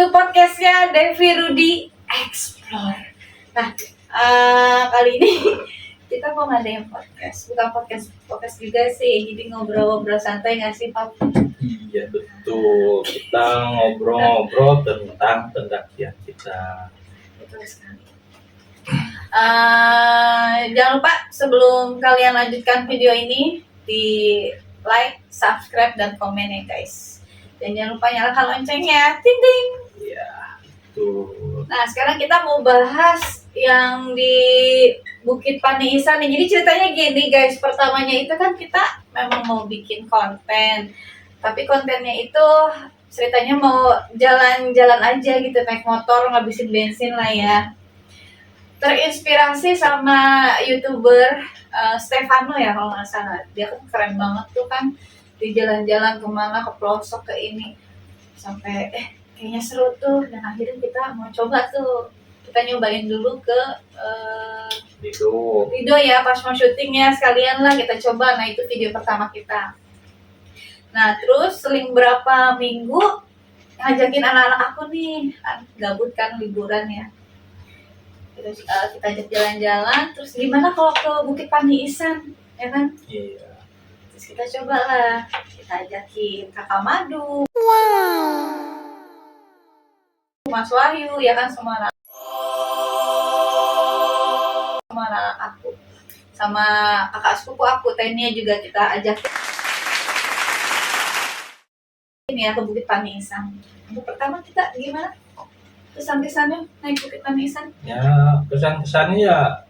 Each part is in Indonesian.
to podcastnya Devi Rudy Explore. Nah, kali ini kita mau ngadain podcast, bukan podcast juga sih, jadi ngobrol-ngobrol santai nggak sih, Pak? Iya betul, kita ngobrol-ngobrol tentang pendakian kita. Betul sekali. Jangan lupa sebelum kalian lanjutkan video ini di like, subscribe, dan komen ya guys. Dan jangan lupa nyalakan loncengnya, ting ting. Iya betul. Nah sekarang kita mau bahas yang di Bukit Paniisan nih. Jadi ceritanya gini guys, pertamanya itu kan kita memang mau bikin konten, tapi kontennya itu ceritanya mau jalan-jalan aja gitu, naik motor ngabisin bensin lah ya. Terinspirasi sama YouTuber Stefano ya kalau nggak salah, dia kan keren banget tuh kan, di jalan-jalan kemana, ke pelosok, ke ini, sampai kayaknya seru tuh, dan akhirnya kita mau coba tuh, kita nyobain dulu ke Lido ya, pas mau syutingnya sekalian lah kita coba. Nah itu video pertama kita. Nah terus seling berapa minggu ngajakin anak-anak aku nih, gabut kan liburan ya, terus kita ajak jalan-jalan. Terus gimana kalau ke Bukit Paniisan ya kan? Iya. Terus kita coba lah, kita ajakin Kakak Madu, Mas Wahyu ya kan, semua anak aku, sama kakak sepupu aku Tania juga kita ajak ini ya ke Bukit Paniisan. Untuk pertama kita gimana kesan-kesannya naik Bukit Paniisan? Ya kesan-kesannya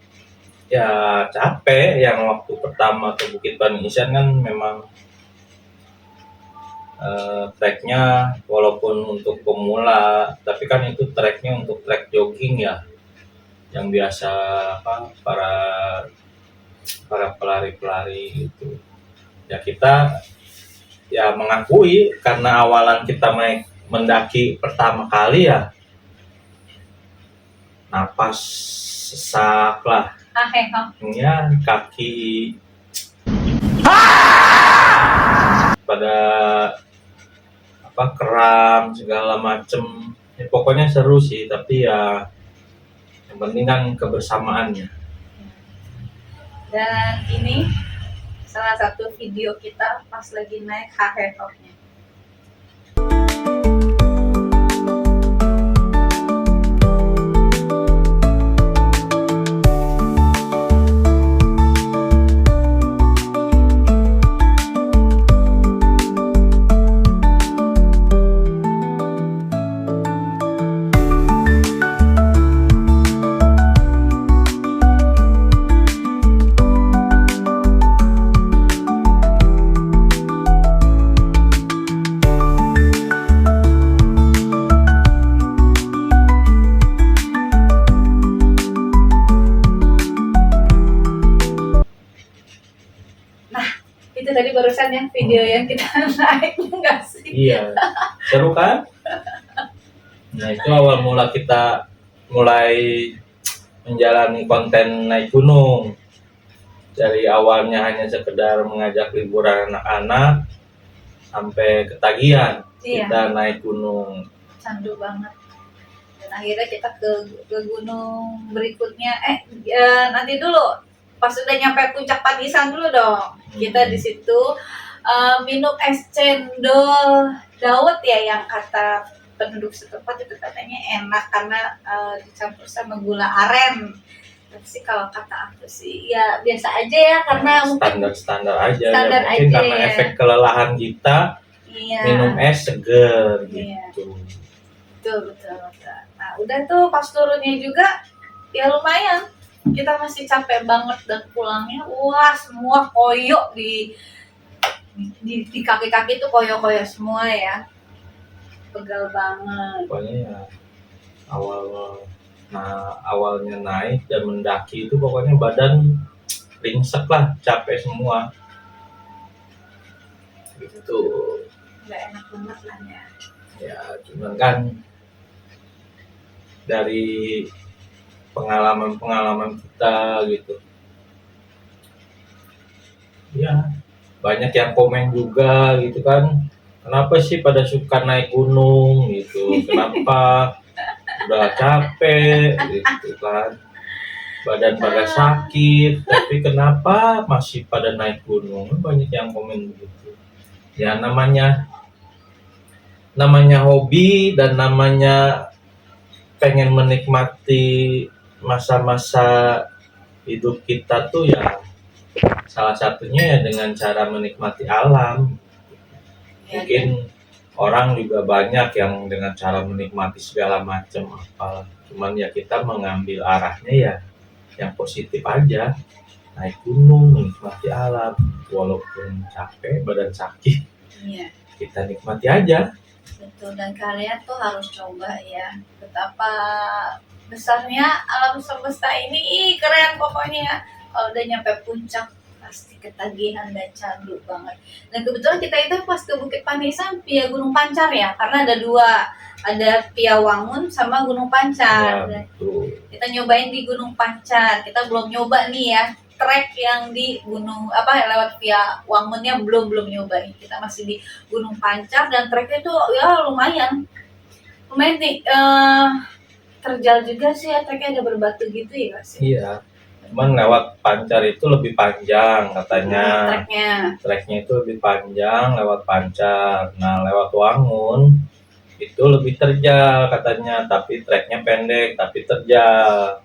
ya capek. Yang waktu pertama ke Bukit Paniisan kan memang treknya walaupun untuk pemula, tapi kan itu treknya untuk trek jogging ya, yang biasa para pelari-pelari gitu. Ya kita ya mengakui karena awalan kita mendaki pertama kali ya, napas sesak lah, ya kaki pada kram segala macem. Ya, pokoknya seru sih, tapi ya yang penting kan kebersamaannya. Dan ini salah satu video kita pas lagi naik HH-nya. Itu tadi barusan yang video yang kita naik, enggak sih? Iya, seru kan? Nah itu awal mula kita mulai menjalani konten naik gunung. Dari awalnya hanya sekedar mengajak liburan anak-anak, sampai ketagihan kita naik gunung. Candu banget. Dan akhirnya kita ke gunung berikutnya. Nanti dulu. Pas udah nyampe puncak Paniisan dulu dong. Kita di situ minum es cendol dawet ya, yang kata penduduk setempat itu katanya enak karena dicampur sama gula aren. Tapi sih kalau kata aku sih ya biasa aja ya, karena standar aja. Standar ya, mungkin aja karena ya. Efek kelelahan kita, minum es seger gitu. Betul. Nah udah tuh pas turunnya juga ya lumayan. Kita masih capek banget, dan pulangnya wah semua koyo di kaki-kaki tuh koyo-koyo semua ya, pegal banget. Pokoknya ya awalnya naik dan mendaki itu pokoknya badan ringsek lah, capek semua gitu. Nggak enak banget lah ya. Ya cuman kan dari pengalaman kita gitu ya, banyak yang komen juga gitu kan, kenapa sih pada suka naik gunung gitu, kenapa udah capek gitu kan, badan pada sakit, tapi kenapa masih pada naik gunung? Banyak yang komen begitu. Ya namanya hobi dan namanya pengen menikmati masa-masa hidup kita tuh ya, salah satunya ya dengan cara menikmati alam. Ya, Mungkin orang juga banyak yang dengan cara menikmati segala macam apa, cuman ya kita mengambil arahnya ya yang positif aja, naik gunung menikmati alam, walaupun capek badan sakit iya. kita nikmati aja. Betul, dan kalian tuh harus coba ya betapa besarnya alam semesta ini. Ih, keren pokoknya. Kalau udah nyampe puncak pasti ketagihan dan candu banget. Dan kebetulan kita itu pas ke Bukit Panisan via Gunung Pancar ya, karena ada dua, ada via Wangun sama Gunung Pancar. Ya, betul. Kita nyobain di Gunung Pancar, kita belum nyoba nih ya trek yang di gunung lewat via Wangunnya, belum nyobain. Kita masih di Gunung Pancar dan treknya tuh ya lumayan nih, terjal juga sih ya, treknya ada berbatu gitu ya sih. Iya, cuman lewat Pancar itu lebih panjang katanya. Treknya itu lebih panjang lewat Pancar. Nah, lewat Wangun itu lebih terjal katanya, tapi treknya pendek tapi terjal.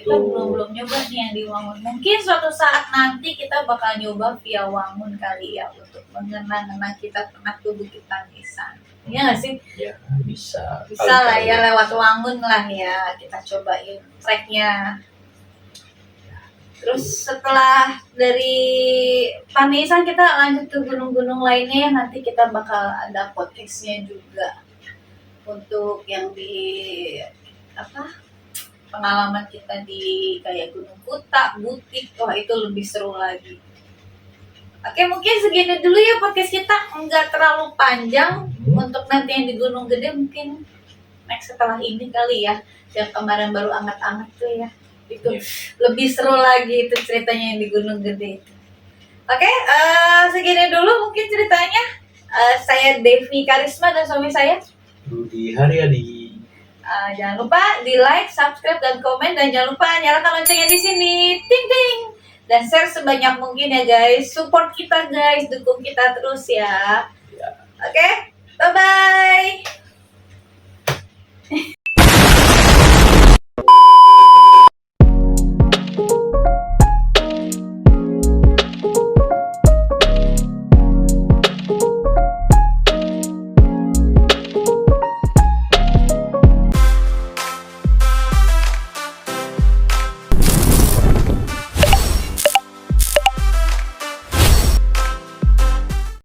Kita belum nyoba nih yang di Wangun. Mungkin suatu saat nanti kita bakal nyoba via Wangun kali ya, untuk mengenang kita pernah ke Bukit Tangkisan. Iya nggak sih? Ya, bisa. Bisa lah ya, lewat Wangun lah ya kita cobain treknya. Terus setelah dari Panisan kita lanjut ke gunung-gunung lainnya, nanti kita bakal ada podcastnya juga untuk yang di pengalaman kita di kayak Gunung Kuta, Butik. Wah, itu lebih seru lagi. Oke, mungkin segini dulu ya podcast kita, nggak terlalu panjang. Untuk nanti yang di Gunung Gede mungkin next setelah ini kali ya, yang kemarin baru anget-anget tuh ya, itu lebih seru lagi itu ceritanya yang di Gunung Gede itu. Oke, segini dulu mungkin ceritanya. Saya Devi Karisma dan suami saya Rudi Haryadi. Jangan lupa di like, subscribe, dan komen, dan jangan lupa nyalakan loncengnya di sini, ting ting, dan share sebanyak mungkin ya guys. Support kita guys, dukung kita terus ya.